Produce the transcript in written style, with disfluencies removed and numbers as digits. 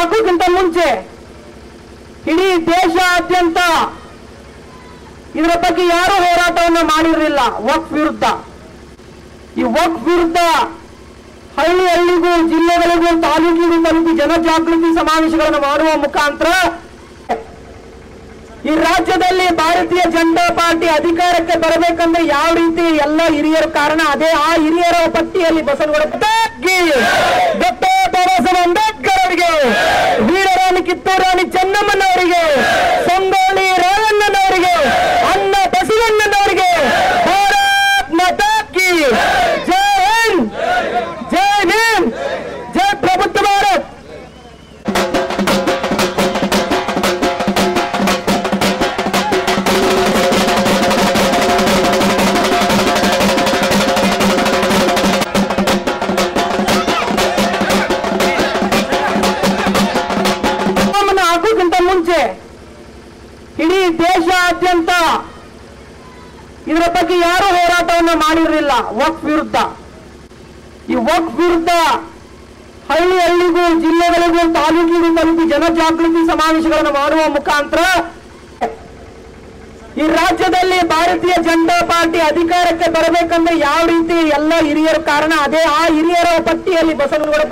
ಆಗೋಕ್ಕಿಂತ ಮುಂಚೆ ಇಡೀ ದೇಶಾದ್ಯಂತ ಇದರ ಬಗ್ಗೆ ಯಾರು ಹೋರಾಟವನ್ನು ಮಾಡಿರಲಿಲ್ಲ. ವಕ್ಫ್ ವಿರುದ್ಧ, ಈ ವಕ್ಫ್ ವಿರುದ್ಧ ಹಳ್ಳಿ ಹಳ್ಳಿಗೂ, ಜಿಲ್ಲೆಗಳಿಗೂ, ತಾಲೂಕಿಗೂ ತಲುಪಿ ಜನಜಾಗೃತಿ ಸಮಾವೇಶಗಳನ್ನು ಮಾಡುವ ಮುಖಾಂತರ ಈ ರಾಜ್ಯದಲ್ಲಿ ಭಾರತೀಯ ಜನತಾ ಪಾರ್ಟಿ ಅಧಿಕಾರಕ್ಕೆ ಬರಬೇಕಂದ್ರೆ ಯಾವ ರೀತಿ ಎಲ್ಲ ಹಿರಿಯರ ಕಾರಣ, ಅದೇ ಆ ಹಿರಿಯರ ಪಟ್ಟಿಯಲ್ಲಿ ಬಸವನಗೌಡ ಡಾಕ್ಟರ್ ಬಾಬಾ ಸಾಹೇಬ್ ಅಂಬೇಡ್ಕರ್ ಅವರಿಗೆ, ವೀರರಾಣಿ ಕಿತ್ತೂರಾಣಿ ಚೆನ್ನಮ್ಮನವರಿಗೆ, ಸಂಗೊಳ್ಳಿ ರಾಯಣ್ಣನವರಿಗೆ, ಅಣ್ಣ ಬಸವಣ್ಣನವರಿಗೆ ಭಾರತ್ ಮಾತಾ ಕಿ ಜೈ ಹಿಂದ್, ಜೈ ಭೀಮ್, ಜೈ ಪ್ರಬುದ್ಧ ಭಾರತ್. ಮುಂಚೆ ಇಡೀ ದೇಶಾದ್ಯಂತ ಇದರ ಬಗ್ಗೆ ಯಾರು ಹೋರಾಟವನ್ನು ಮಾಡಿರಲಿಲ್ಲ. ವಕ್ಫ್ ವಿರುದ್ಧ, ಈ ವಕ್ಫ್ ವಿರುದ್ಧ ಹಳ್ಳಿ ಹಳ್ಳಿಗೂ, ಜಿಲ್ಲೆಗಳಿಗೂ, ತಾಲೂಕಿಗೂ ತಲುಪಿ ಜನಜಾಗೃತಿ ಸಮಾವೇಶಗಳನ್ನು ಮಾಡುವ ಮುಖಾಂತರ ಈ ರಾಜ್ಯದಲ್ಲಿ ಭಾರತೀಯ ಜನತಾ ಪಾರ್ಟಿ ಅಧಿಕಾರಕ್ಕೆ ಬರಬೇಕಂದ್ರೆ ಯಾವ ರೀತಿ ಎಲ್ಲ ಹಿರಿಯರ ಕಾರಣ, ಅದೇ ಆ ಹಿರಿಯರ ಪಟ್ಟಿಯಲ್ಲಿ ಬಸವನಗೌಡ